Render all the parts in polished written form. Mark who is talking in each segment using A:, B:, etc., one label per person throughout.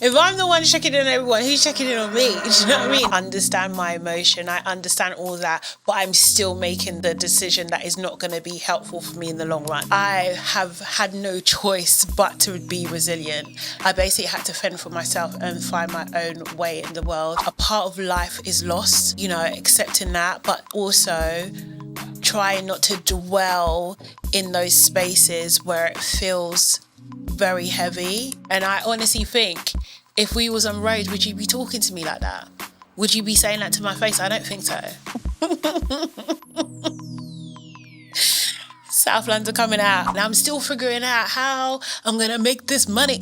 A: If I'm the one checking in on everyone, who's checking in on me? Do you know what I mean? I understand my emotion. I understand all that, but I'm still making the decision that is not going to be helpful for me in the long run. I have had no choice but to be resilient. I basically had to fend for myself and find my own way in the world. A part of life is lost, accepting that, but also trying not to dwell in those spaces where it feels very heavy. And I honestly think if we was on road, would you be talking to me like that? Would you be saying that to my face? I don't think so. South London coming out, and I'm still figuring out how I'm gonna make this money.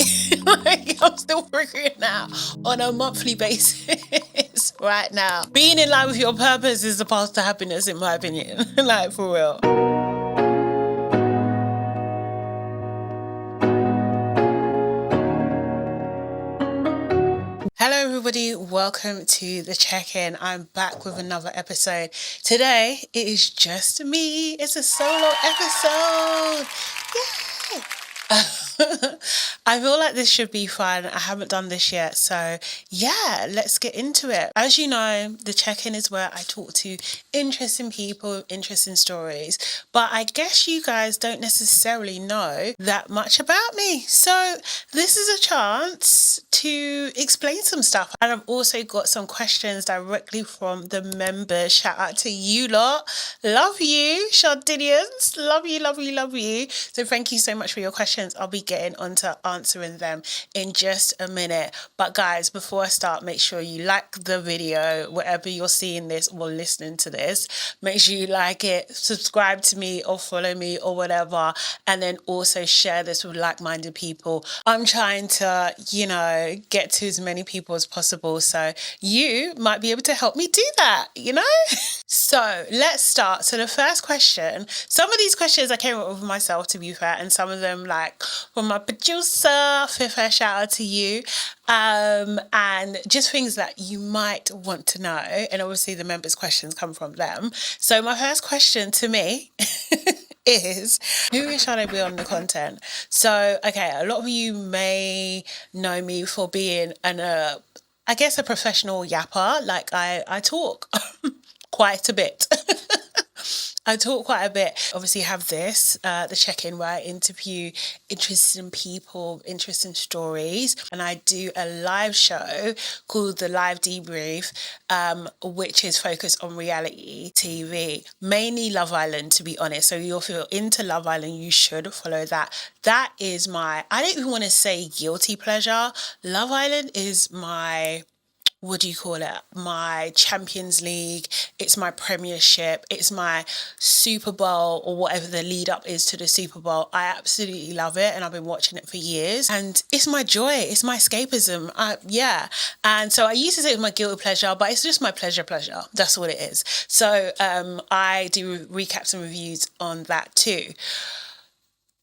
A: I'm still figuring out on a monthly basis right now. Being in line with your purpose is the path to happiness, in my opinion. Like, for real. Hello everybody, welcome to the check-in. I'm back with another episode. Today it is just me. It's a solo episode. Yay! I feel like this should be fun. I haven't done this yet, so yeah, let's get into it. As you know, the check-in is where I talk to interesting people, interesting stories, but I guess you guys don't necessarily know that much about me. So this is a chance to explain some stuff. And I've also got some questions directly from the members. Shout out to you lot. Love you, Shardinians. Love you, love you, love you. So thank you so much for your questions. I'll be getting onto answering them in just a minute. But guys, before I start, make sure you like the video, wherever you're seeing this or listening to this. Make sure you like it, subscribe to me or follow me or whatever. And then also share this with like-minded people. I'm trying to, get to as many people as possible. So you might be able to help me do that, So let's start. So the first question, some of these questions I came up with myself, to be fair, and some of them from my producer, Peppah, shout out to you. And just things that you might want to know. And obviously the members' questions come from them. So my first question to me is, who shall I be on the content? So, okay, a lot of you may know me for being a professional yapper. Like I talk quite a bit. I talk quite a bit. Obviously have the check-in where I interview interesting people, interesting stories. And I do a live show called The Live Debrief, which is focused on reality TV, mainly Love Island, to be honest. So if you're into Love Island, you should follow that. That is I don't even want to say guilty pleasure. Love Island is my my Champions League, it's my Premiership, it's my Super Bowl, or whatever the lead up is to the Super Bowl. I absolutely love it, and I've been watching it for years, and it's my joy, it's my escapism. And so I used to say it was my guilty pleasure, but it's just my pleasure. That's what it is. So I do recaps and reviews on that too.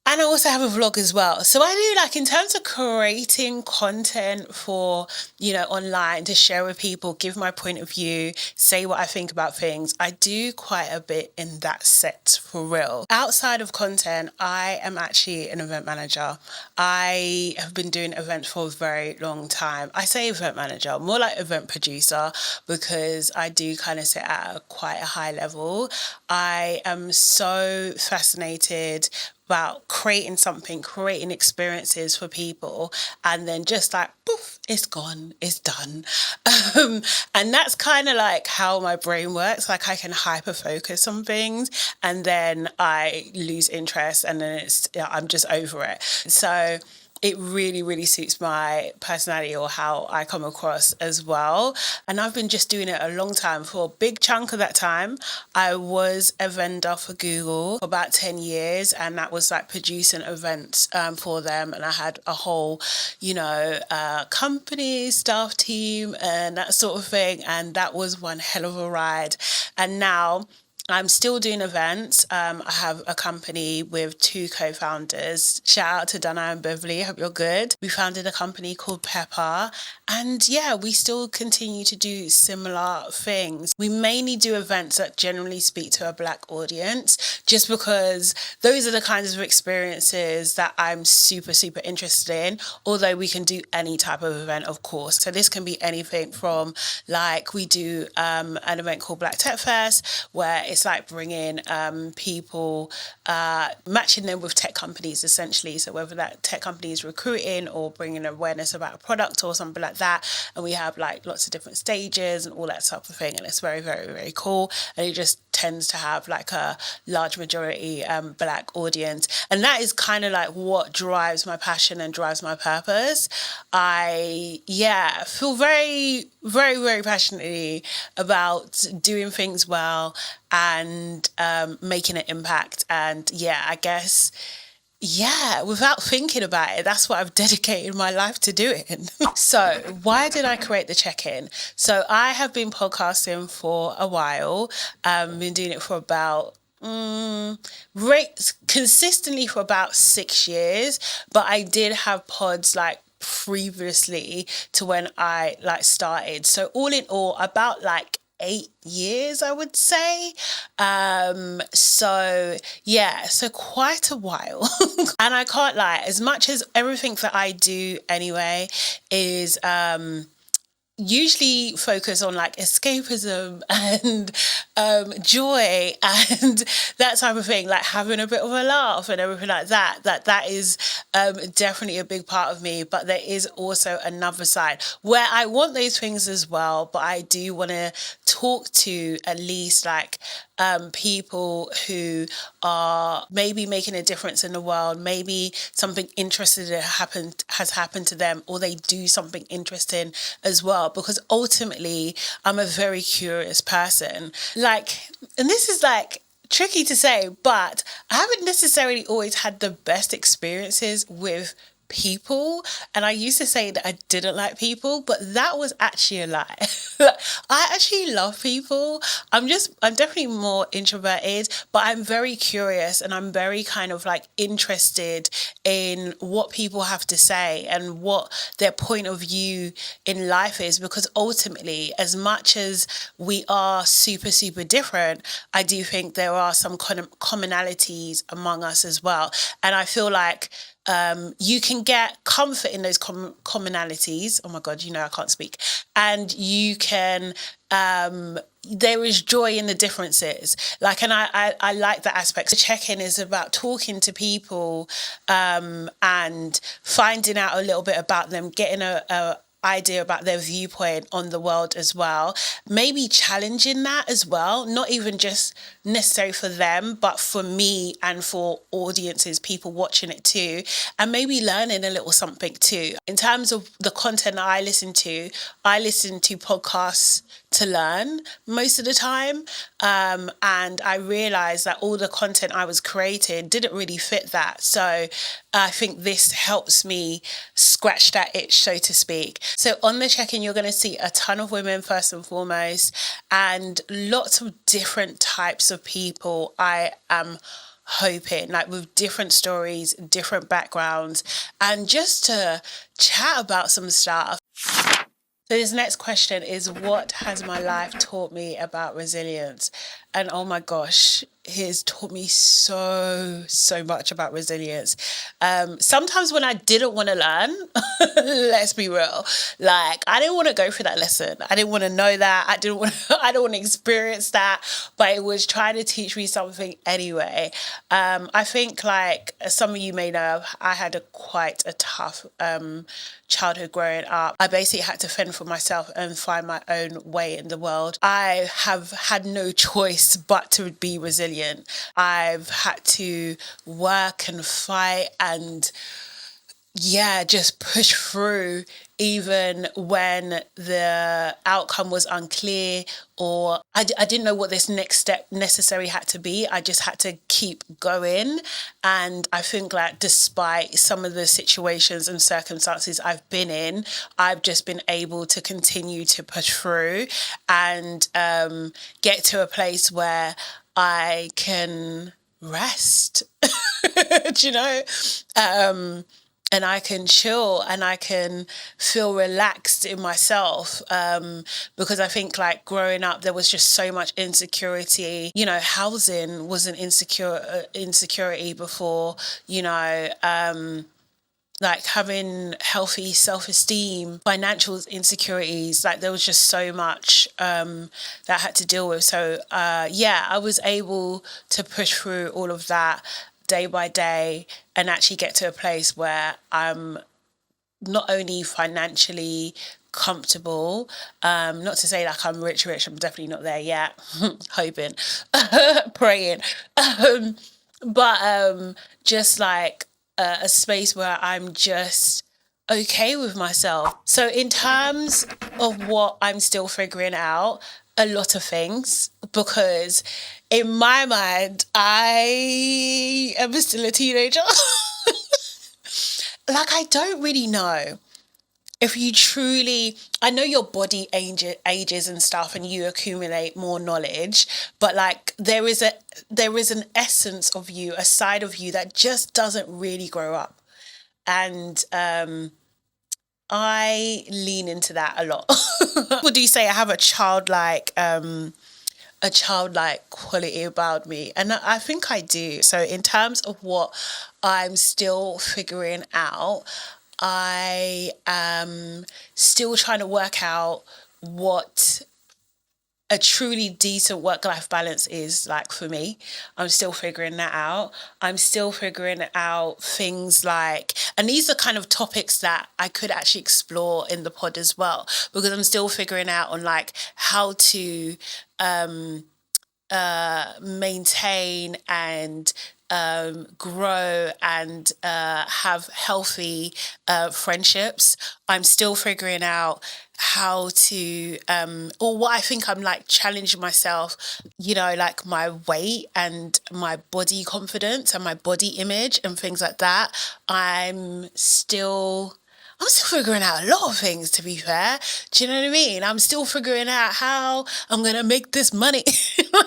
A: And I also have a vlog as well. So I do, in terms of creating content for, online to share with people, give my point of view, say what I think about things. I do quite a bit in that set, for real. Outside of content, I am actually an event manager. I have been doing events for a very long time. I say event manager, more like event producer, because I do kind of sit at quite a high level. I am so fascinated about creating experiences for people, and then just poof, it's gone, it's done. And that's kind of how my brain works. I can hyper focus on things, and then I lose interest, and then I'm just over it. So it really, really suits my personality or how I come across as well. And I've been just doing it a long time. For a big chunk of that time, I was a vendor for Google for about 10 years. And that was producing events for them. And I had a whole, company, staff team and that sort of thing. And that was one hell of a ride. And now I'm still doing events. I have a company with two co-founders. Shout out to Dana and Beverly. Hope you're good. We founded a company called Peppah. And yeah, we still continue to do similar things. We mainly do events that generally speak to a Black audience, just because those are the kinds of experiences that I'm super, super interested in. Although we can do any type of event, of course. So this can be anything from, like, we do an event called Black Tech Fest, where it's like bringing people, matching them with tech companies essentially. So whether that tech company is recruiting or bringing awareness about a product or something like that. And we have like lots of different stages and all that type of thing. And it's very, very, very cool. And it just tends to have like a large majority Black audience. And that is kind of like what drives my passion and drives my purpose. I feel very, very, very passionately about doing things well and making an impact. And I guess, without thinking about it, that's what I've dedicated my life to doing. So why did I create the check-in? So I have been podcasting for a while. Been doing it for about consistently for about 6 years, but I did have pods like previously to when I like started. So all in all, about like 8 years, I would say. So quite a while. And I can't lie, as much as everything that I do anyway is usually focus on like escapism and joy and that type of thing, like having a bit of a laugh and everything like that. That is definitely a big part of me. But there is also another side where I want those things as well, but I do want to talk to at least like people who are maybe making a difference in the world, maybe something interesting has happened to them, or they do something interesting as well, because ultimately I'm a very curious person. Like, and this is like tricky to say, but I haven't necessarily always had the best experiences with people. And I used to say that I didn't like people, but that was actually a lie. I actually love people. I'm definitely more introverted, but I'm very curious and I'm very kind of like interested in what people have to say and what their point of view in life is, because ultimately, as much as we are super, super different, I do think there are some commonalities among us as well. And I feel like you can get comfort in those commonalities. Oh my God, I can't speak. And you can, there is joy in the differences. Like, and I like that aspect. The check-in is about talking to people and finding out a little bit about them, getting a idea about their viewpoint on the world as well, maybe challenging that as well, not even just necessary for them, but for me and for audiences, people watching it too, and maybe learning a little something too. In terms of the content that I listen to podcasts to learn most of the time, and I realized that all the content I was creating didn't really fit that. So I think this helps me scratch that itch, so to speak. So on the check-in, you're going to see a ton of women first and foremost, and lots of different types of people. I am hoping, like, with different stories, different backgrounds, and just to chat about some stuff. So this next question is, what has my life taught me about resilience? And oh my gosh, it has taught me so much about resilience. Sometimes when I didn't want to learn, let's be real, like I didn't want to go through that lesson. I didn't want to know that. I don't want to experience that, but it was trying to teach me something anyway. I think, like some of you may know, I had quite a tough childhood growing up. I basically had to fend for myself and find my own way in the world. I have had no choice but to be resilient. I've had to work and fight and just push through, even when the outcome was unclear, or I didn't know what this next step necessarily had to be. I just had to keep going. And I think that despite some of the situations and circumstances I've been in, I've just been able to continue to push through and get to a place where I can rest, do you know? And I can chill and I can feel relaxed in myself, because I think like growing up there was just so much insecurity. You know, housing was an insecurity before, you know, like having healthy self-esteem, financial insecurities, like there was just so much that I had to deal with. So yeah, I was able to push through all of that day by day and actually get to a place where I'm not only financially comfortable, not to say like I'm rich, I'm definitely not there yet, hoping, praying, but just like a space where I'm just okay with myself. So in terms of what I'm still figuring out, a lot of things, because in my mind, I am still a teenager. Like, I don't really know if you truly, I know your body ages and stuff and you accumulate more knowledge, but like there is an essence of you, a side of you that just doesn't really grow up. And I lean into that a lot. Would you say I have a childlike quality about me? And I think I do. So in terms of what I'm still figuring out, I am still trying to work out what a truly decent work-life balance is like for me. I'm still figuring that out. I'm still figuring out things like, and these are kind of topics that I could actually explore in the pod as well, because I'm still figuring out on like how to maintain and grow and have healthy friendships. I'm still figuring out how to, or what I think I'm like challenging myself, you know, like my weight and my body confidence and my body image and things like that. I'm still figuring out a lot of things, to be fair. Do you know what I mean? I'm still figuring out how I'm going to make this money.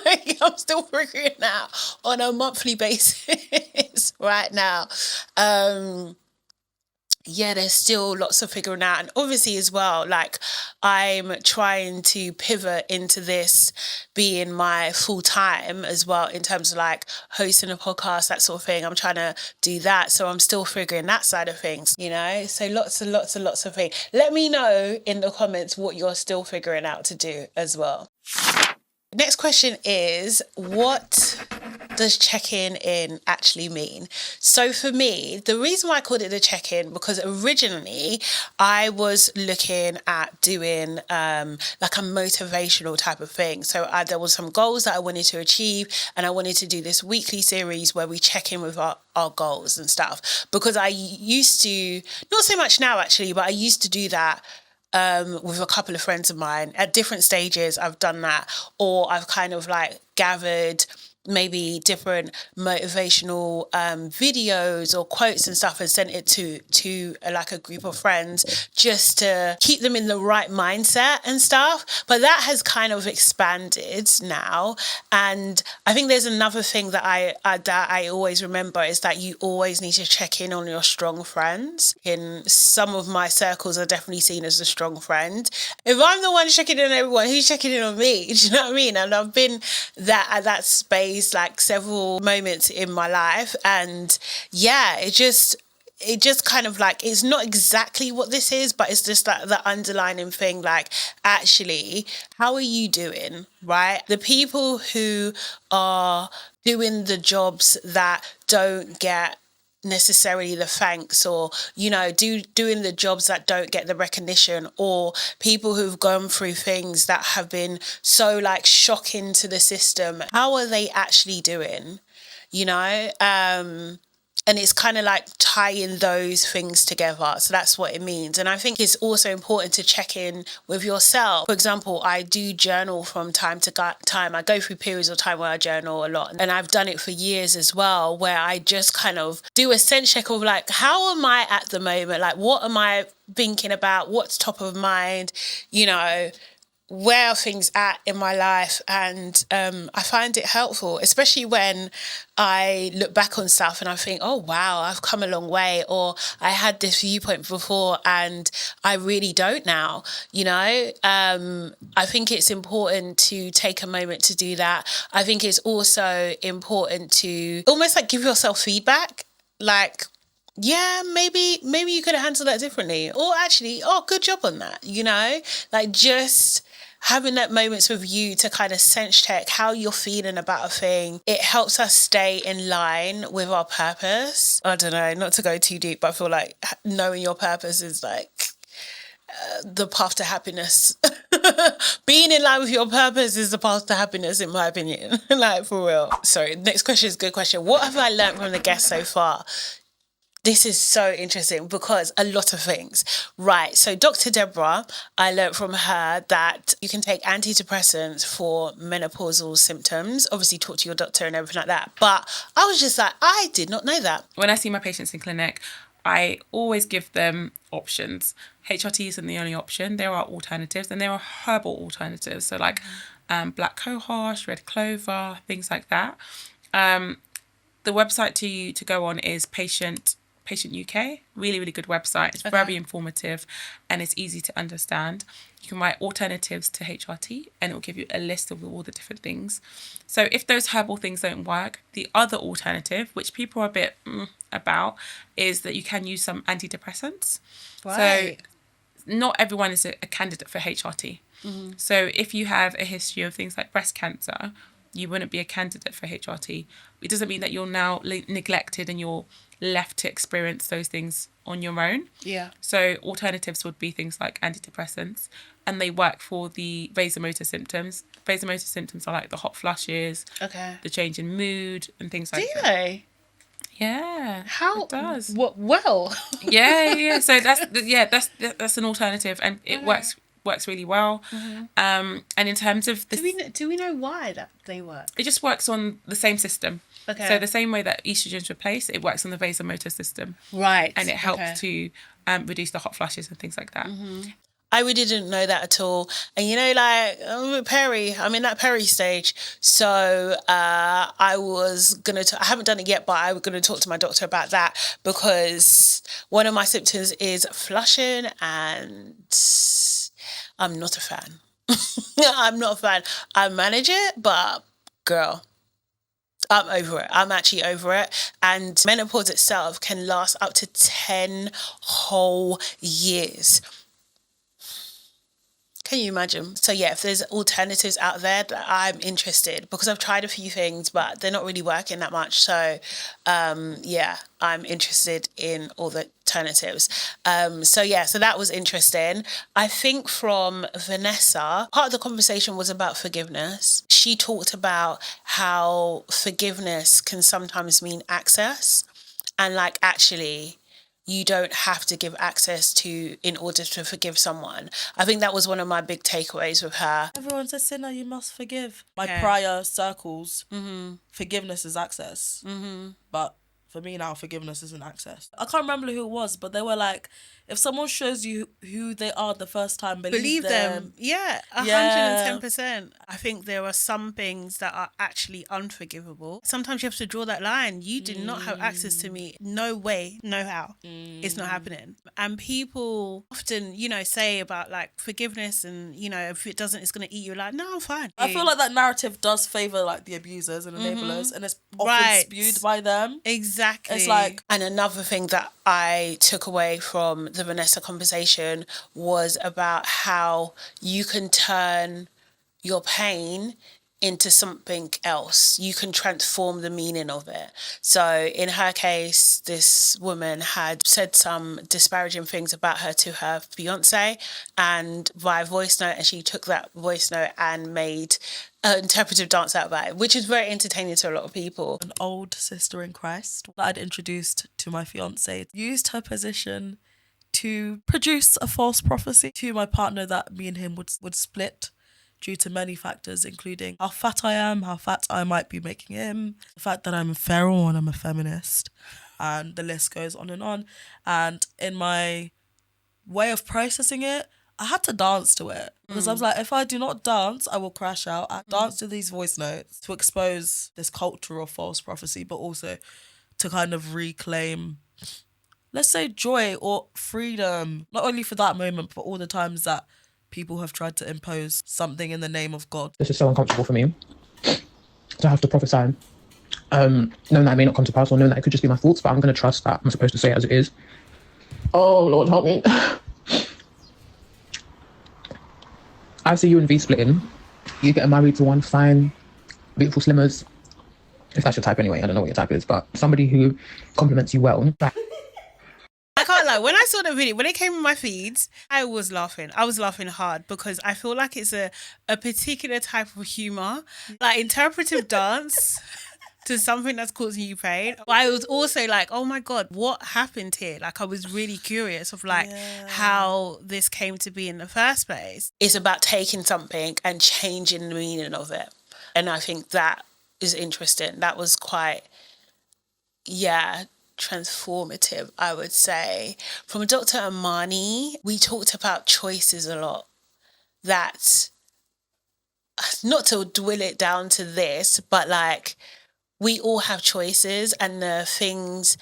A: Like, I'm still figuring out on a monthly basis right now. Yeah, there's still lots of figuring out. And obviously as well, like I'm trying to pivot into this being my full time as well, in terms of like hosting a podcast, that sort of thing. I'm trying to do that. So I'm still figuring that side of things, you know? So lots and lots and lots of things. Let me know in the comments what you're still figuring out to do as well. Next question is, what does checking in actually mean? So for me, the reason why I called it the check-in, because originally I was looking at doing like a motivational type of thing. So there was some goals that I wanted to achieve, and I wanted to do this weekly series where we check in with our goals and stuff, because I used to, not so much now actually, but I used to do that with a couple of friends of mine at different stages. I've done that, or I've kind of like gathered maybe different motivational videos or quotes and stuff and sent it to like a group of friends just to keep them in the right mindset and stuff. But that has kind of expanded now, and I think there's another thing that I always remember is that you always need to check in on your strong friends. In some of my circles are definitely seen as a strong friend. If I'm the one checking in on everyone, who's checking in on me? Do you know what I mean? And I've been at that space like several moments in my life, and yeah, it just kind of like, it's not exactly what this is, but it's just like the underlining thing, like, actually, how are you doing, right? The people who are doing the jobs that don't get necessarily the thanks, or you know, doing the jobs that don't get the recognition, or people who've gone through things that have been so like shocking to the system, how are they actually doing, you know? And it's kind of like tying those things together. So that's what it means. And I think it's also important to check in with yourself. For example, I do journal from time to time. I go through periods of time where I journal a lot. And I've done it for years as well, where I just kind of do a sense check of like, how am I at the moment? Like, what am I thinking about? What's top of mind? You know, where are things at in my life, and I find it helpful, especially when I look back on stuff and I think, oh wow, I've come a long way, or I had this viewpoint before and I really don't now. I think it's important to take a moment to do that. I think it's also important to almost like give yourself feedback, like, yeah, maybe you could have handled that differently, or actually, oh, good job on that, like just having that moments with you to kind of sense check how you're feeling about a thing. It helps us stay in line with our purpose. I don't know, not to go too deep, but I feel like knowing your purpose is like the path to happiness. Being in line with your purpose is the path to happiness, in my opinion. Like, for real. Sorry, next question is a good question. What have I learned from the guests so far? This is so interesting because a lot of things. Right. So Dr. Deborah, I learned from her that you can take antidepressants for menopausal symptoms. Obviously talk to your doctor and everything like that. But I was just like, I did not know that.
B: When I see my patients in clinic, I always give them options. HRT isn't the only option. There are alternatives, and there are herbal alternatives. So like black cohosh, red clover, things like that. The website to go on is Patient UK. Really, really good website. It's very informative and it's easy to understand. You can write alternatives to HRT and it will give you a list of all the different things. So if those herbal things don't work, the other alternative, which people are a bit about, is that you can use some antidepressants.
A: Right.
B: So not everyone is a candidate for HRT. Mm-hmm. So if you have a history of things like breast cancer, you wouldn't be a candidate for HRT. It doesn't mean that you're now neglected and you're left to experience those things on your own.
A: Yeah.
B: So alternatives would be things like antidepressants, and they work for the vasomotor symptoms. Vasomotor symptoms are like the hot flushes, the change in mood, and things like that.
A: Do they?
B: Yeah.
A: How
B: it does?
A: What? Well.
B: Yeah. So that's an alternative, and it works really well. Mm-hmm. And in terms of
A: do we know why that they work?
B: It just works on the same system. Okay. So the same way that estrogen's replaced, it works on the vasomotor system.
A: Right.
B: And it helps to reduce the hot flushes and things like that.
A: Mm-hmm. I really didn't know that at all. And like, I'm in that Perry stage. So I was going to, I haven't done it yet, but I was going to talk to my doctor about that, because one of my symptoms is flushing and I'm not a fan. I'm not a fan. I manage it, but girl, I'm over it. I'm actually over it. And menopause itself can last up to 10 whole years. Can you imagine? So yeah, if there's alternatives out there, I'm interested, because I've tried a few things, but they're not really working that much. So yeah, I'm interested in all the alternatives. So that was interesting. I think from Vanessa, part of the conversation was about forgiveness. She talked about how forgiveness can sometimes mean access, and like actually you don't have to give access to in order to forgive someone. I think that was one of my big takeaways with her.
C: Everyone's a sinner, you must forgive. My prior circles, forgiveness is access. Mm-hmm. But for me now, forgiveness isn't access. I can't remember who it was, but they were like, if someone shows you who they are the first time, believe them.
A: Yeah, 110%. I think there are some things that are actually unforgivable. Sometimes you have to draw that line. You did not have access to me. No way, no how. It's not happening. And people often, say about like forgiveness and, if it doesn't, it's going to eat you. Like, no, I'm fine.
C: I feel like that narrative does favour like the abusers and enablers, and it's often spewed by them.
A: Exactly.
C: It's like...
A: And another thing that I took away from the Vanessa conversation was about how you can turn your pain into something else. You can transform the meaning of it. So in her case, this woman had said some disparaging things about her to her fiance and via voice note, and she took that voice note and made an interpretive dance out of it, which is very entertaining to a lot of people.
C: An old sister in Christ that I'd introduced to my fiance used her position to produce a false prophecy to my partner that me and him would split due to many factors, including how fat I am, how fat I might be making him, the fact that I'm feral and I'm a feminist, and the list goes on. And in my way of processing it, I had to dance to it because I was like, if I do not dance, I will crash out. I dance to these voice notes to expose this culture of false prophecy, but also to kind of reclaim, let's say, joy or freedom, not only for that moment, but all the times that people have tried to impose something in the name of God.
D: This is so uncomfortable for me to have to prophesy, knowing that it may not come to pass, or knowing that it could just be my thoughts, but I'm going to trust that I'm supposed to say it as it is. Oh, Lord, help me. I see you and V splitting. You getting married to one fine, beautiful slimmers. If that's your type anyway, I don't know what your type is, but somebody who compliments you well.
A: I can't lie. When I saw the video, when it came in my feeds, I was laughing. I was laughing hard because I feel like it's a particular type of humour, like interpretive dance to something that's causing you pain. But I was also like, oh my God, what happened here? Like, I was really curious of like how this came to be in the first place. It's about taking something and changing the meaning of it. And I think that is interesting. That was quite, transformative, I would say. From Dr. Amani, we talked about choices a lot. That, not to dwill it down to this, but like, we all have choices, and the things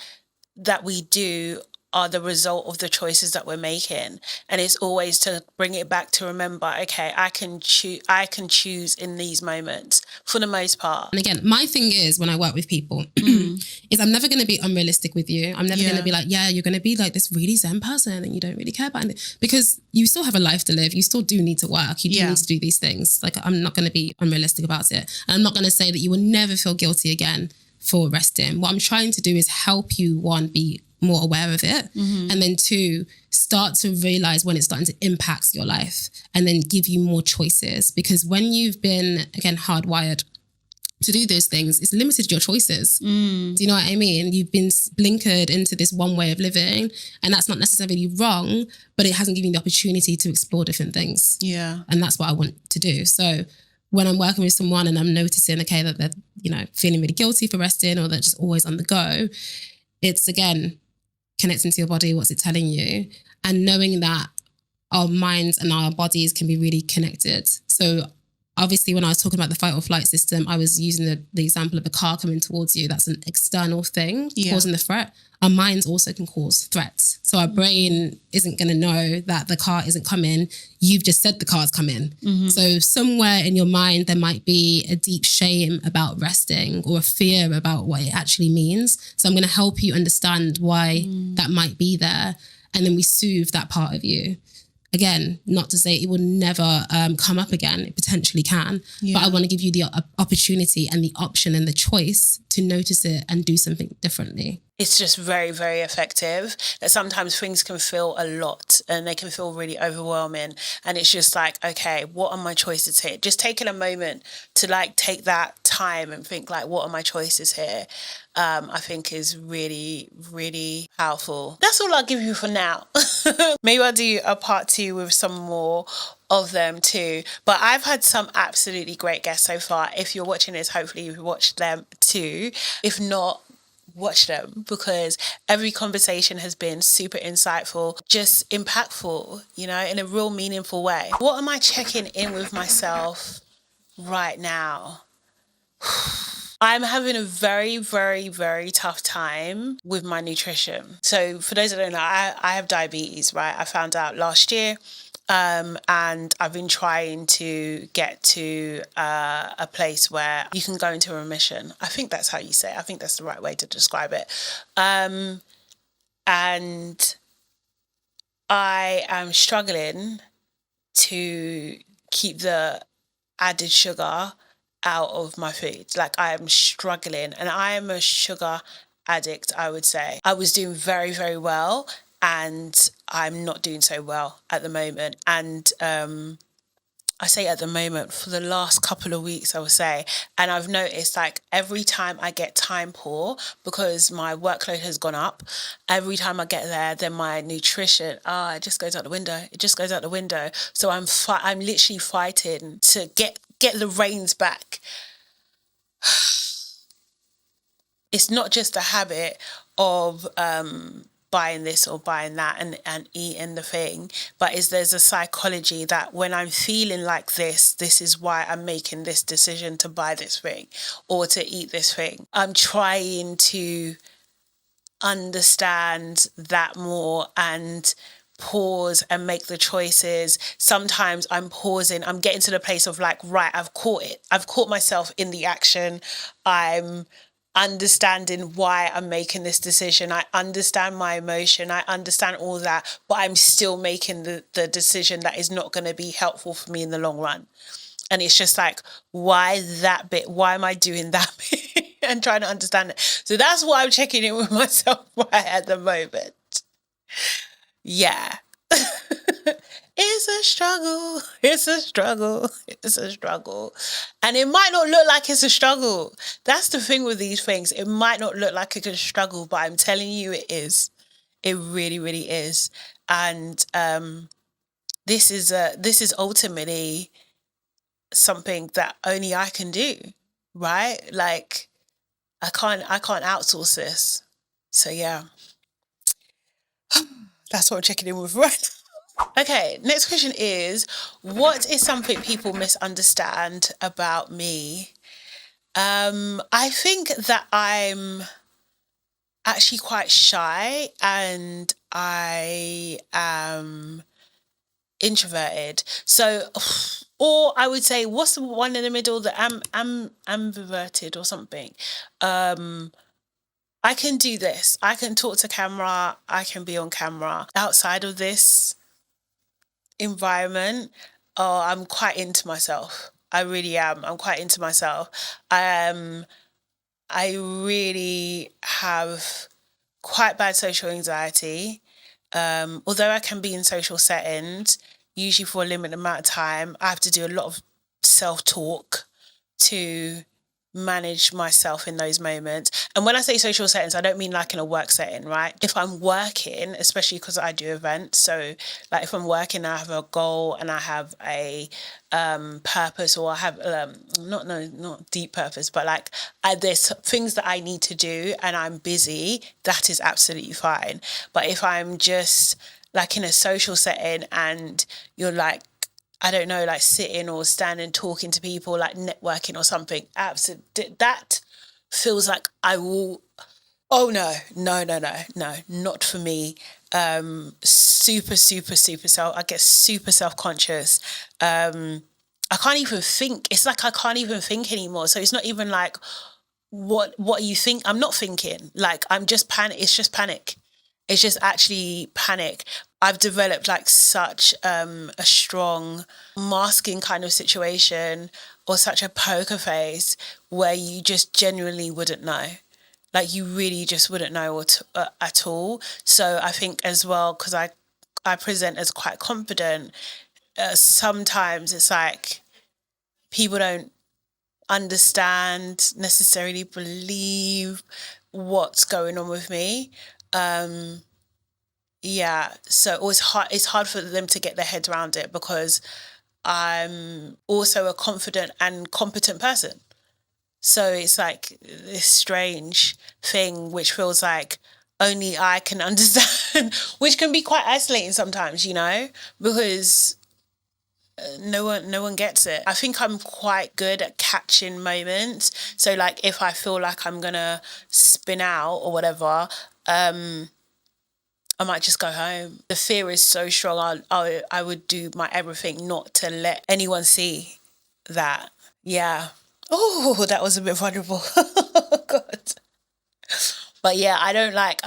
A: that we do are the result of the choices that we're making. And it's always to bring it back to remember, okay, I can choose in these moments for the most part.
E: And again, my thing is when I work with people is I'm never going to be unrealistic with you. I'm never going to be like, yeah, you're going to be like this really zen person and you don't really care about it, because you still have a life to live. You still do need to work. You do need to do these things. Like, I'm not going to be unrealistic about it. And I'm not going to say that you will never feel guilty again for resting. What I'm trying to do is help you, one, be more aware of it, and then two, start to realize when it's starting to impact your life, and then give you more choices. Because when you've been, again, hardwired to do those things, it's limited your choices. Do you know what I mean? You've been blinkered into this one way of living, and that's not necessarily wrong, but it hasn't given you the opportunity to explore different things. Yeah. And that's what I want to do. So when I'm working with someone and I'm noticing, okay, that they're, feeling really guilty for resting, or they're just always on the go, it's, again, connecting to your body. What's it telling you? And knowing that our minds and our bodies can be really connected. So obviously, when I was talking about the fight or flight system, I was using the example of a car coming towards you. That's an external thing causing the threat. Our minds also can cause threats. So our brain isn't going to know that the car isn't coming. You've just said the car's coming. So somewhere in your mind, there might be a deep shame about resting, or a fear about what it actually means. So I'm going to help you understand why that might be there. And then we soothe that part of you. Again, not to say it will never come up again. It potentially can. But I want to give you the opportunity and the option and the choice to notice it and do something differently.
A: It's just very, very effective. That sometimes things can feel a lot and they can feel really overwhelming. And it's just like, okay, what are my choices here? Just taking a moment to like take that time and think like, what are my choices here? I think is really, really powerful. That's all I'll give you for now. Maybe I'll do a part 2 with some more of them too. But I've had some absolutely great guests so far. If you're watching this, hopefully you've watched them too. If not, watch them, because every conversation has been super insightful, just impactful, in a real meaningful way. What am I checking in with myself right now? I'm having a very, very, very tough time with my nutrition. So for those that don't know, I have diabetes, right? I found out last year. And I've been trying to get to a place where you can go into remission. I think that's how you say it. I think that's the right way to describe it. And I am struggling to keep the added sugar out of my food. Like, I am struggling, and I am a sugar addict, I would say. I was doing very, very well, and I'm not doing so well at the moment. And I say at the moment, for the last couple of weeks, I would say. And I've noticed, like, every time I get time poor, because my workload has gone up, every time I get there, then my nutrition, it just goes out the window. It just goes out the window. So I'm literally fighting to get the reins back. It's not just a habit of buying this or buying that and eating the thing, but there's a psychology that when I'm feeling like this is why I'm making this decision to buy this thing or to eat this thing. I'm trying to understand that more and pause and make the choices. Sometimes I'm pausing, I'm getting to the place of like, right, I've caught myself in the action. I'm understanding why I'm making this decision. I understand my emotion, I understand all that, but I'm still making the decision that is not going to be helpful for me in the long run. And it's just like, why that bit? Why am I doing that bit? And trying to understand it. So that's what I'm checking in with myself right at the moment. Yeah. It's a struggle. It's a struggle. It's a struggle. And it might not look like it's a struggle. That's the thing with these things. It might not look like it's a struggle, but I'm telling you it is. It really, really is. And this is ultimately something that only I can do, right? Like I can't outsource this. So yeah. That's what I'm checking in with right now. Okay, next question is, what is something people misunderstand about me? I think that I'm actually quite shy and I am introverted. So, or I would say, what's the one in the middle? The ambiverted or something. I can do this. I can talk to camera. I can be on camera. Outside of this environment, I'm quite into myself. I really am. I'm quite into myself. I really have quite bad social anxiety. Although I can be in social settings, usually for a limited amount of time, I have to do a lot of self-talk to manage myself in those moments. And when I say social settings, I don't mean like in a work setting, right? If I'm working, especially because I do events, so like if I'm working, I have a goal and I have a purpose, or I have not deep purpose, but like there's things that I need to do and I'm busy, that is absolutely fine. But if I'm just like in a social setting and you're like, I don't know, like sitting or standing, talking to people, like networking or something, absolutely, that feels like I will, oh no, not for me. Super I get super self-conscious. I can't even think. It's like I can't even think anymore. So it's not even like, what you think. I'm not thinking. Like I'm just panic. It's just panic. It's just actually panic. I've developed like such a strong masking kind of situation, or such a poker face where you just genuinely wouldn't know. Like you really just wouldn't know at all. So I think as well, because I present as quite confident, sometimes it's like people don't understand, necessarily believe what's going on with me. Yeah, so it's hard for them to get their heads around it, because I'm also a confident and competent person. So it's like this strange thing which feels like only I can understand, which can be quite isolating sometimes, because no one gets it. I think I'm quite good at catching moments. So like if I feel like I'm gonna spin out or whatever, I might just go home. The fear is so strong. I would do my everything not to let anyone see that. Yeah. Oh, that was a bit vulnerable. God. But yeah, I don't like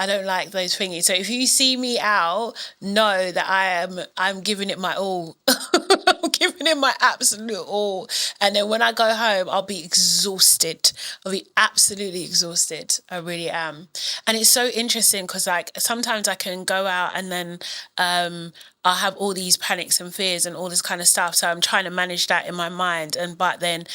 A: those thingies. So if you see me out, know that I'm giving it my all. I'm giving it my absolute all. And then when I go home, I'll be exhausted. I'll be absolutely exhausted. I really am. And it's so interesting because like sometimes I can go out and then I'll have all these panics and fears and all this kind of stuff. So I'm trying to manage that in my mind. But then,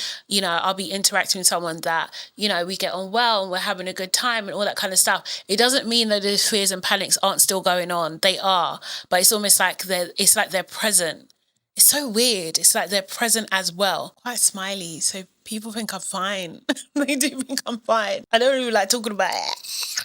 A: I'll be interacting with someone that, we get on well and we're having a good time and all that kind of stuff. It doesn't mean that those fears and panics aren't still going on. They are. But it's almost like they're present. It's so weird. It's like they're present as well. Quite smiley. So people think I'm fine. They do think I'm fine. I don't really like talking about it.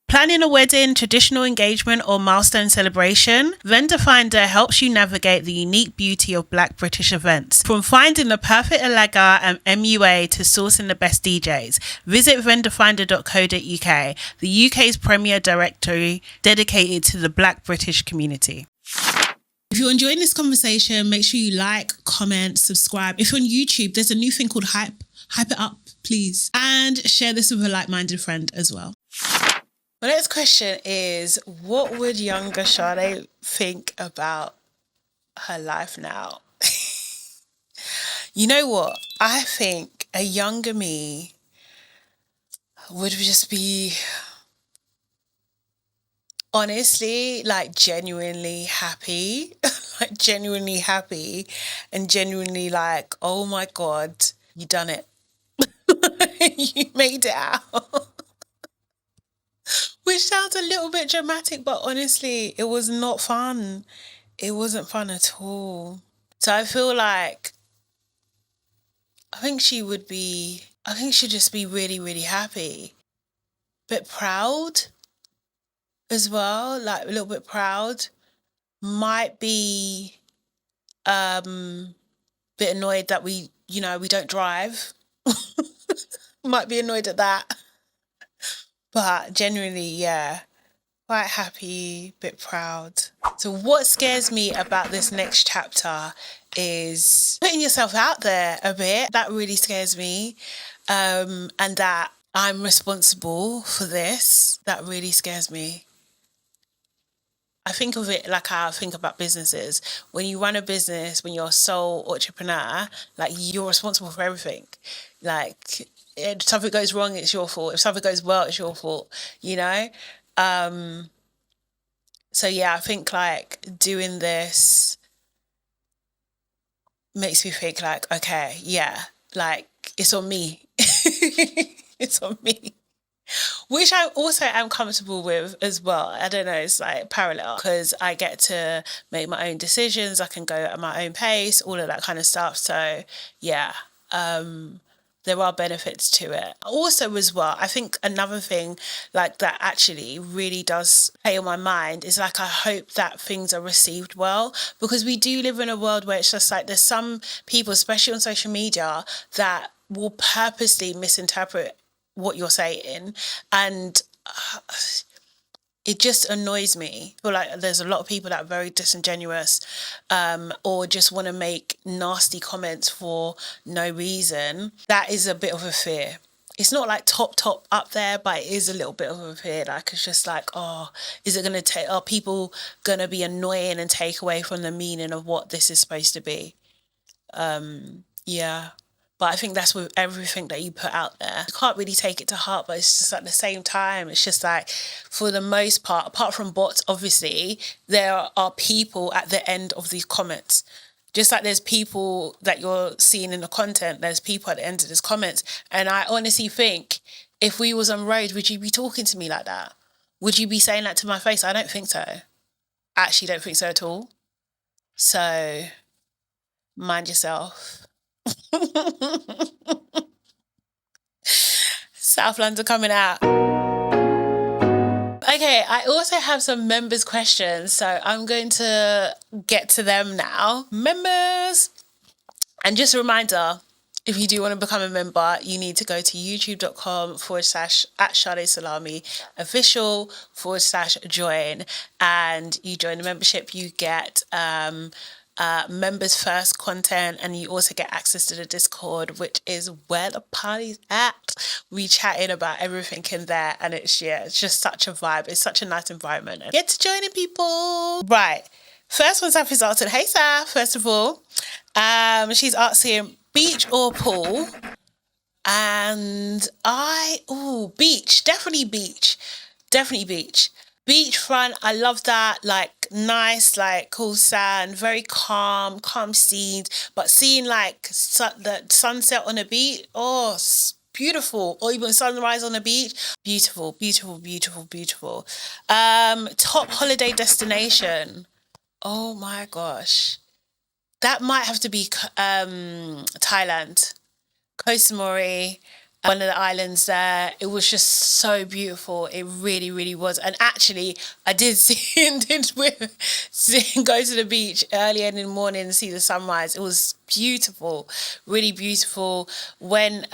A: Planning a wedding, traditional engagement, or milestone celebration? Vendor Finder helps you navigate the unique beauty of Black British events. From finding the perfect Alaga and MUA to sourcing the best DJs, visit vendorfinder.co.uk, the UK's premier directory dedicated to the Black British community. If you're enjoying this conversation, make sure you like, comment, subscribe. If you're on YouTube, there's a new thing called Hype it up, please. And share this with a like-minded friend as well. My next question is, what would younger Sade think about her life now? You know what? I think a younger me would just be, honestly, like genuinely happy. Like genuinely happy and genuinely like, oh my God, you done it. You made it out. Which sounds a little bit dramatic, but honestly, it was not fun. It wasn't fun at all. So I feel like, I think she'd just be really, really happy. Bit proud as well, like a little bit proud. Might be bit annoyed that we don't drive. Might be annoyed at that. But genuinely, yeah, quite happy, bit proud. So what scares me about this next chapter is putting yourself out there a bit. That really scares me. And that I'm responsible for this. That really scares me. I think of it like how I think about businesses. When you run a business, when you're a sole entrepreneur, like you're responsible for everything. Like if something goes wrong, it's your fault. If something goes well, it's your fault, you know? So yeah, I think like doing this makes me think like, okay, yeah, like it's on me. It's on me. Which I also am comfortable with as well. I don't know, it's like parallel because I get to make my own decisions. I can go at my own pace, all of that kind of stuff. So yeah, there are benefits to it. Also as well, I think another thing like that actually really does play on my mind is like I hope that things are received well, because we do live in a world where it's just like there's some people, especially on social media, that will purposely misinterpret what you're saying, and it just annoys me. I feel like there's a lot of people that are very disingenuous, or just want to make nasty comments for no reason. That is a bit of a fear. It's not like top up there, but it is a little bit of a fear. Like it's just like, oh, are people gonna be annoying and take away from the meaning of what this is supposed to be? Yeah. But I think that's with everything that you put out there. You can't really take it to heart, but it's just at the same time, it's just like, for the most part, apart from bots, obviously, there are people at the end of these comments. Just like there's people that you're seeing in the content, there's people at the end of these comments. And I honestly think, if we was on road, would you be talking to me like that? Would you be saying that to my face? I don't think so. I actually don't think so at all. So, mind yourself. South London coming out. Okay, I also have some members' questions, so I'm going to get to them now. Members! And just a reminder, if you do want to become a member, you need to go to youtube.com/@Sade Salami official/join, and you join the membership. You get members first content, and you also get access to the Discord, which is where the party's at. We chatting about everything in there, and it's just such a vibe. It's such a nice environment. Get to joining people. Right. First one, Saf is asking, hey Saf, first of all. She's asking beach or pool? And beach, definitely beach. Definitely beach. Beachfront, I love that, like nice, like cool sand, very calm scenes, but seeing like the sunset on the beach, beautiful, or even sunrise on the beach, beautiful, beautiful, beautiful, beautiful. Top holiday destination, oh my gosh, that might have to be Thailand, Koh Samui. one of the islands there. It was just so beautiful. It really, really was. And actually, I did go to the beach early in the morning and see the sunrise. It was beautiful, really beautiful. When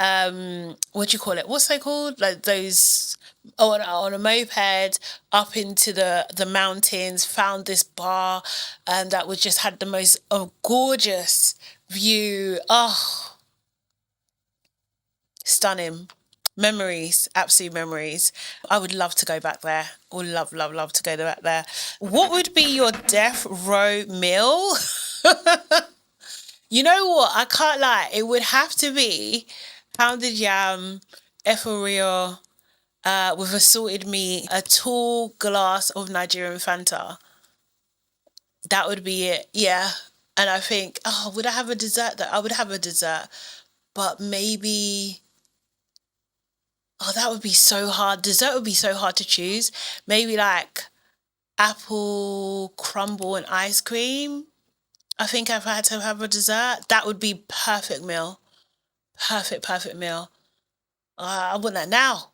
A: what do you call it? What's they called? Like those on a moped up into the mountains. Found this bar, and that was just had the most gorgeous view. Oh, stunning. Memories, absolute memories. I would love to go back there. Would love to go back there. What would be your death row meal? You know what? I can't lie. It would have to be pounded yam, efferio, with assorted meat, a tall glass of Nigerian Fanta. That would be it. Yeah. And I think, would I have a dessert? I would have a dessert. But maybe... Oh, that would be so hard. Dessert would be so hard to choose. Maybe like apple crumble and ice cream. I think if I had to have a dessert, that would be perfect meal. Perfect meal. I want that now.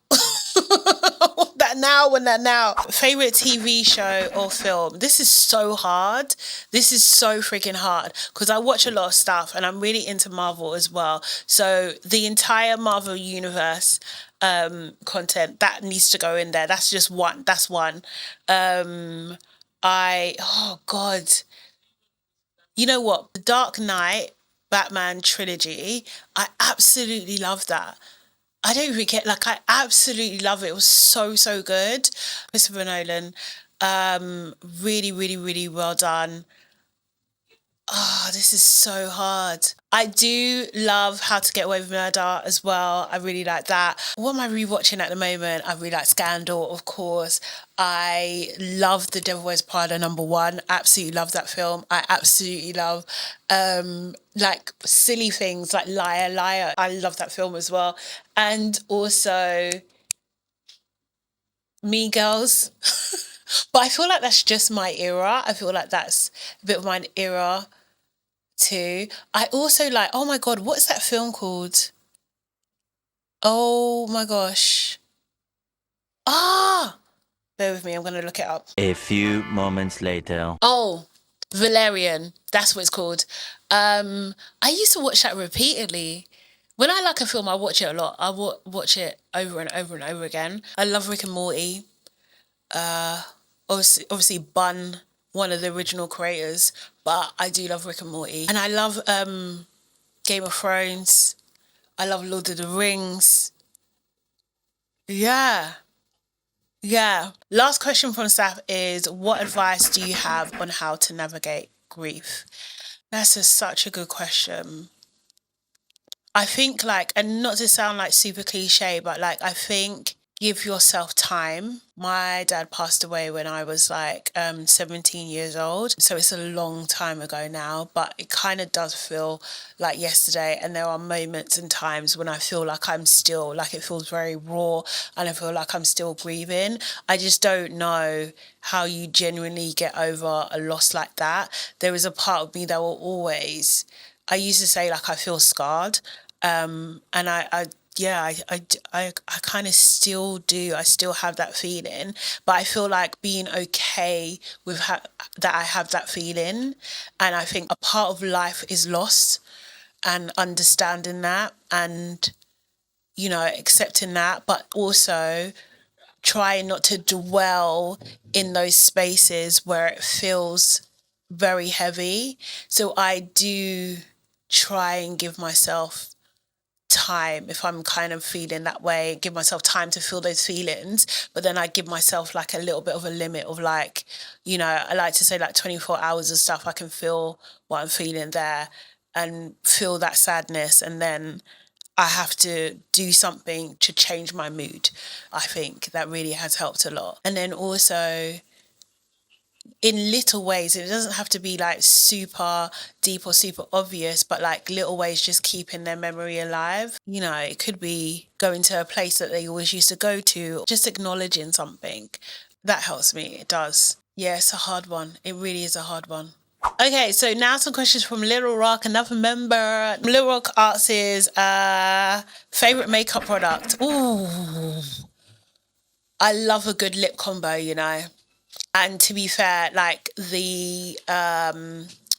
A: I want that now. Favorite TV show or film? This is so hard. This is so freaking hard because I watch a lot of stuff and I'm really into Marvel as well. So the entire Marvel universe content that needs to go in there. That's just one. That's one. Oh God. You know what? The Dark Knight Batman trilogy. I absolutely love that. I don't even get, like, I absolutely love it. It was so, so good. Christopher Nolan, really, really, really well done. Oh, this is so hard. I do love How to Get Away with Murder as well. I really like that. What am I rewatching at the moment? I really like Scandal, of course. I love The Devil Wears Prada #1. Absolutely love that film. I absolutely love like silly things like Liar Liar. I love that film as well. And also Mean Girls. But I feel like that's just my era. I feel like that's a bit of my era too. I also like, oh my God, what's that film called? Oh my gosh. Bear with me, I'm going to look it up.
F: A few moments later.
A: Oh, Valerian. That's what it's called. I used to watch that repeatedly. When I like a film, I watch it a lot. I watch it over and over and over again. I love Rick and Morty. Obviously Bun, one of the original creators, but I do love Rick and Morty. And I love Game of Thrones. I love Lord of the Rings. Yeah. Last question from staff is, what advice do you have on how to navigate grief? That's such a good question. I think, like, and not to sound like super cliche, but like, I think give yourself time. My dad passed away when I was like 17 years old. So it's a long time ago now, but it kind of does feel like yesterday. And there are moments and times when I feel like I'm still, like it feels very raw and I feel like I'm still grieving. I just don't know how you genuinely get over a loss like that. There is a part of me that will always, I used to say like I feel scarred. And I kind of still do. I still have that feeling, but I feel like being okay with that I have that feeling. And I think a part of life is lost and understanding that and, you know, accepting that, but also trying not to dwell in those spaces where it feels very heavy. So I do try and give myself time if I'm kind of feeling that way, give myself time to feel those feelings, but then I give myself like a little bit of a limit of like, you know, I like to say like 24 hours of stuff I can feel what I'm feeling there and feel that sadness, and then I have to do something to change my mood. I think that really has helped a lot. And then also in little ways, it doesn't have to be like super deep or super obvious, but like little ways just keeping their memory alive. You know, it could be going to a place that they always used to go to, just acknowledging something. That helps me. It does. Yeah, it's a hard one. It really is a hard one. Okay, so now some questions from Little Rock, another member. Little Rock asks his favorite makeup product. Ooh, I love a good lip combo, you know. And to be fair, like the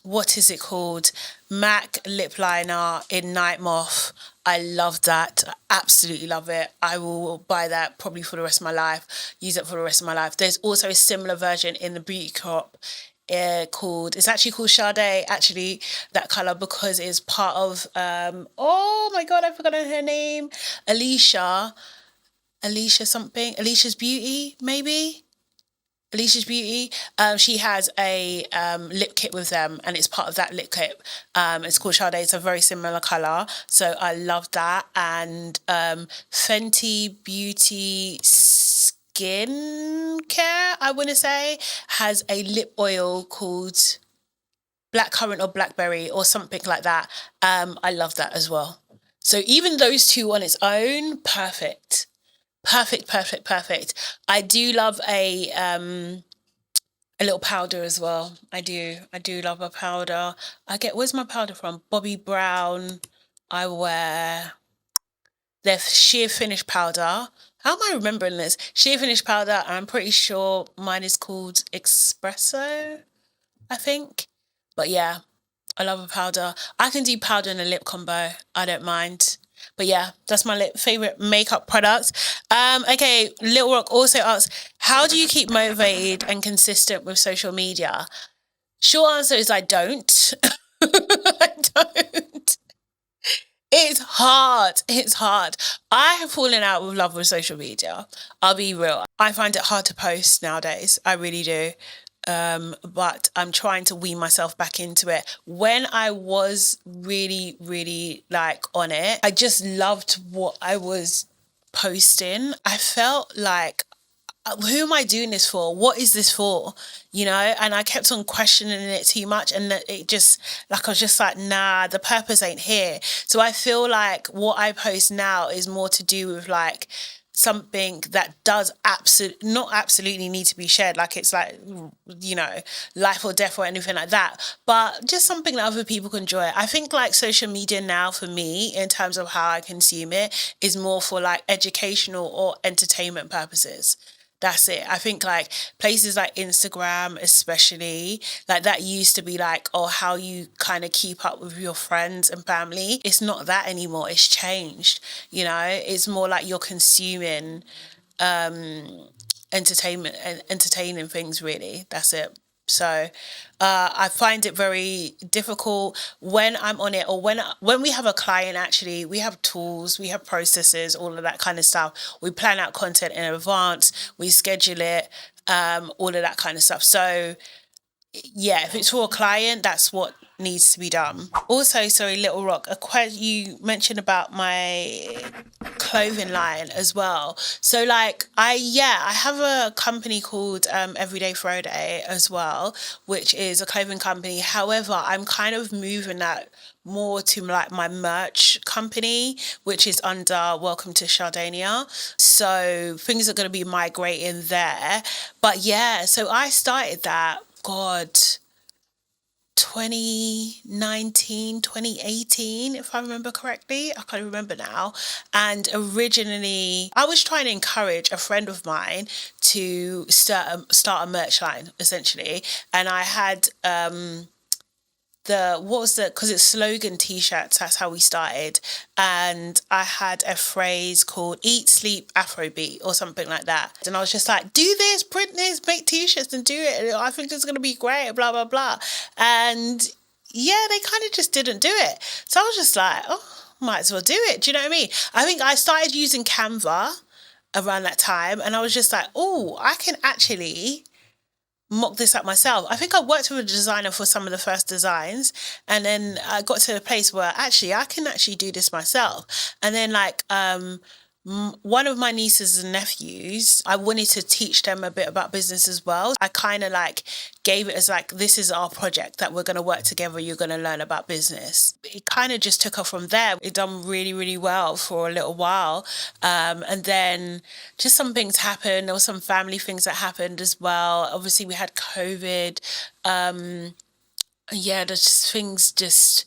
A: what is it called? MAC lip liner in Night Moth. I love that. I absolutely love it. I will buy that probably for the rest of my life. Use it for the rest of my life. There's also a similar version in the Beauty Crop it's actually called Sade, actually, that colour, because it's part of oh my god, I forgot her name. Alicia something. Alicia's Beauty, maybe? Alicia's Beauty. She has a lip kit with them, and it's part of that lip kit. It's called Sade. It's a very similar colour, so I love that. And Fenty Beauty Skincare, I want to say, has a lip oil called blackcurrant or blackberry or something like that. I love that as well. So even those two on its own, perfect. Perfect. I do love a little powder as well. I do love a powder. Where's my powder from? Bobbi Brown. I wear their sheer finish powder. How am I remembering this? Sheer finish powder. I'm pretty sure mine is called Espresso, I think. But yeah, I love a powder. I can do powder and a lip combo. I don't mind. But yeah, that's my favorite makeup product. Okay, Little Rock also asks, how do you keep motivated and consistent with social media? Short answer is I don't. I don't. It's hard. I have fallen out with love with social media. I'll be real. I find it hard to post nowadays. I really do. But I'm trying to wean myself back into it. When I was really, really like on it, I just loved what I was posting. I felt like, who am I doing this for? What is this for? You know, and I kept on questioning it too much, and it just, like, I was just like, nah, the purpose ain't here. So I feel like what I post now is more to do with like something that does not absolutely need to be shared, like it's like, you know, life or death or anything like that, but just something that other people can enjoy. I think like social media now for me, in terms of how I consume it, is more for like educational or entertainment purposes. That's it. I think like places like Instagram, especially, like that used to be like, oh, how you kind of keep up with your friends and family. It's not that anymore. It's changed. You know, it's more like you're consuming entertainment and entertaining things, really. That's it. So I find it very difficult when I'm on it, or when we have a client, actually, we have tools, we have processes, all of that kind of stuff. We plan out content in advance, we schedule it, all of that kind of stuff. So yeah, if it's for a client, that's what needs to be done. Also, sorry, Little Rock, you mentioned about my clothing line as well. So like I have a company called Everyday Friday as well, which is a clothing company. However, I'm kind of moving that more to like my merch company, which is under Welcome to Shardania. So things are going to be migrating there. But yeah, so I started that, God, 2019, 2018, if I remember correctly. I can't remember now. And originally, I was trying to encourage a friend of mine to start a merch line, essentially. And I had because it's slogan t-shirts, that's how we started, and I had a phrase called eat sleep afrobeat or something like that, and I was just like, do this, print this, make t-shirts and do it, I think it's going to be great, blah blah blah. And yeah, they kind of just didn't do it, so I was just like, oh, might as well do it. Do you know what I mean? I think I started using Canva around that time, and I was just like, oh, I can actually mock this up myself. I think I worked with a designer for some of the first designs, and then I got to a place where actually I can actually do this myself. And then like one of my nieces and nephews, I wanted to teach them a bit about business as well. I kind of like gave it as like, this is our project that we're going to work together. You're going to learn about business. It kind of just took off from there. It done really, really well for a little while. And then just some things happened. There were some family things that happened as well. Obviously we had COVID. yeah, things just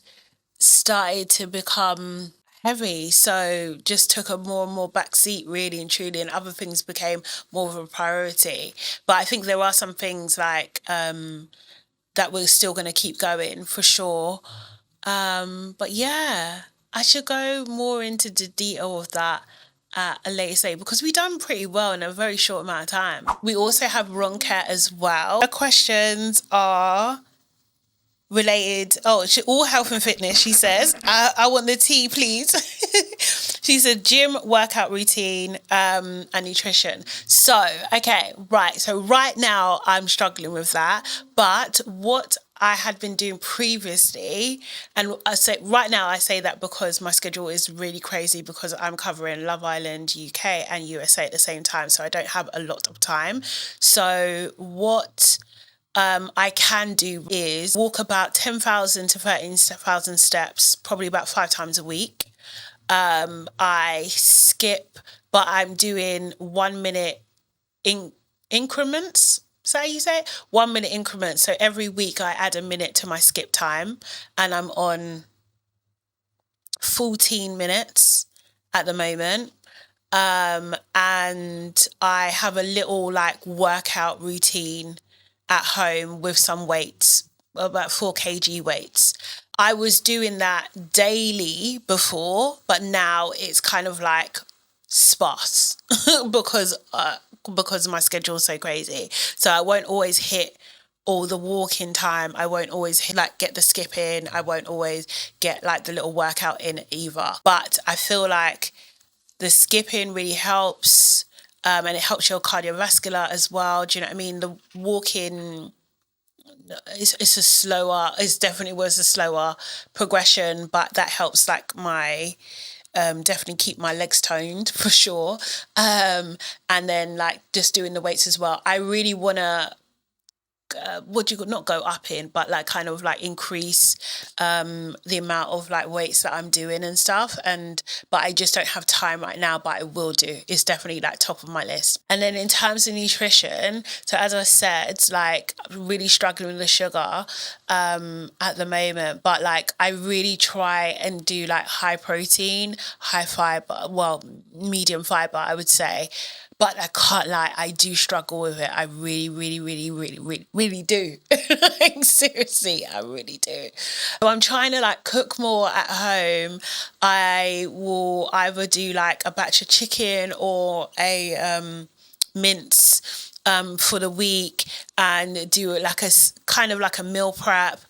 A: started to become heavy. So just took a more and more backseat, really and truly, and other things became more of a priority. But I think there are some things like that we're still going to keep going for sure. But yeah, I should go more into the detail of that at a later stage because we've done pretty well in a very short amount of time. We also have Roncat as well. The questions are related. Oh, all health and fitness, she says. I want the tea, please. She said gym, workout routine, and nutrition. So, okay, right. So right now I'm struggling with that. But what I had been doing previously, and I say right now I say that because my schedule is really crazy because I'm covering Love Island, UK and USA at the same time. So I don't have a lot of time. So what I can do is walk about 10,000 to 13,000 steps, probably about 5 times a week. I skip, but I'm doing 1 minute increments. Is that how you say it? 1 minute increments. So every week I add a minute to my skip time, and I'm on 14 minutes at the moment. And I have a little like workout routine at home with some weights, about 4 kg weights. I was doing that daily before, but now it's kind of like sparse because my schedule is so crazy. So I won't always hit all the walking time. I won't always get the skip in. I won't always get like the little workout in either. But I feel like the skipping really helps. And it helps your cardiovascular as well. Do you know what I mean? The walking, it definitely was a slower progression, but that helps like my, definitely keep my legs toned for sure. And then like just doing the weights as well. I really want to, not go up in, but like kind of like increase the amount of like weights that I'm doing and stuff. But I just don't have time right now, but I will do. It's definitely like top of my list. And then in terms of nutrition, so as I said, like I'm really struggling with the sugar at the moment, but like I really try and do like high protein, high fiber, well, medium fiber, I would say. But I can't lie, I do struggle with it. I really, really, really, really, really, really do. Like, seriously, I really do. So I'm trying to like cook more at home. I will either do like a batch of chicken or a mince for the week and do like a kind of like a meal prep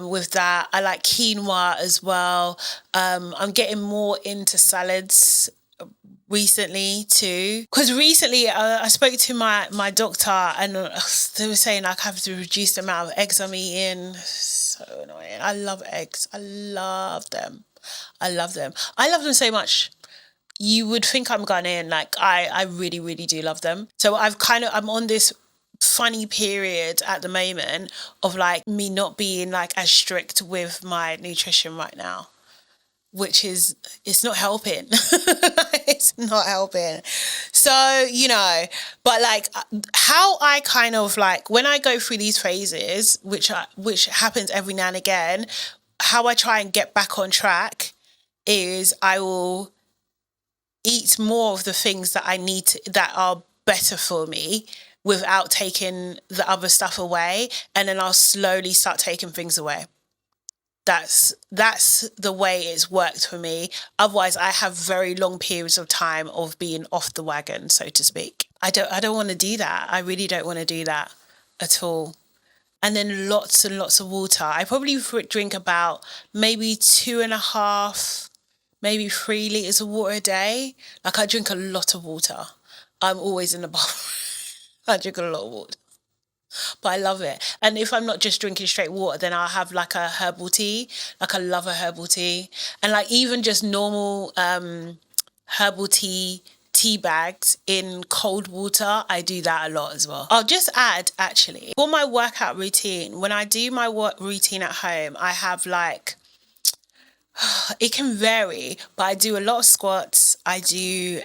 A: with that. I like quinoa as well. I'm getting more into salads recently too, because recently I spoke to my doctor and they were saying like I have to reduce the amount of eggs I'm eating. So annoying. I love eggs. I love them so much. You would think I'm Ghanaian. Like I really, really do love them. So I'm on this funny period at the moment of like me not being like as strict with my nutrition right now, which is, it's not helping. It's not helping. So, but like how I kind of like, when I go through these phases, which happens every now and again, how I try and get back on track is I will eat more of the things that I need that are better for me without taking the other stuff away. And then I'll slowly start taking things away. That's the way it's worked for me. Otherwise, I have very long periods of time of being off the wagon, so to speak. I don't want to do that. I really don't want to do that at all. And then lots and lots of water. I probably drink about maybe 2.5, maybe 3 liters of water a day. Like I drink a lot of water. I'm always in the bathroom. I drink a lot of water. But I love it. And if I'm not just drinking straight water, then I'll have like a herbal tea. Like I love a herbal tea. And like even just normal herbal tea bags in cold water, I do that a lot as well. I'll just add, actually, for my workout routine, when I do my work routine at home, I have like, it can vary, but I do a lot of squats. I do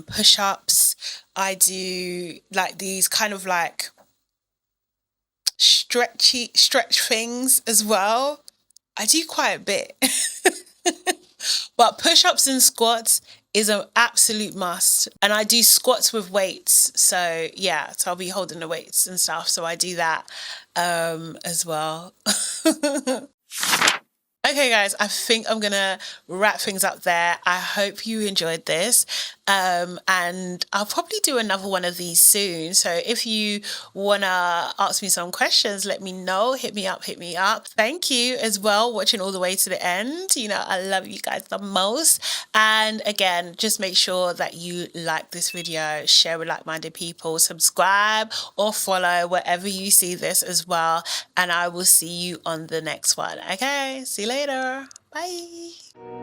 A: push-ups. I do like these kind of like stretch things as well. I do quite a bit. But push-ups and squats is an absolute must. And I do squats with weights. So yeah, so I'll be holding the weights and stuff. So I do that as well. Okay, guys, I think I'm going to wrap things up there. I hope you enjoyed this. And I'll probably do another one of these soon. So if you want to ask me some questions, let me know. Hit me up. Thank you as well, watching all the way to the end. You know, I love you guys the most. And again, just make sure that you like this video, share with like-minded people, subscribe or follow wherever you see this as well. And I will see you on the next one. Okay, see you later. Bye.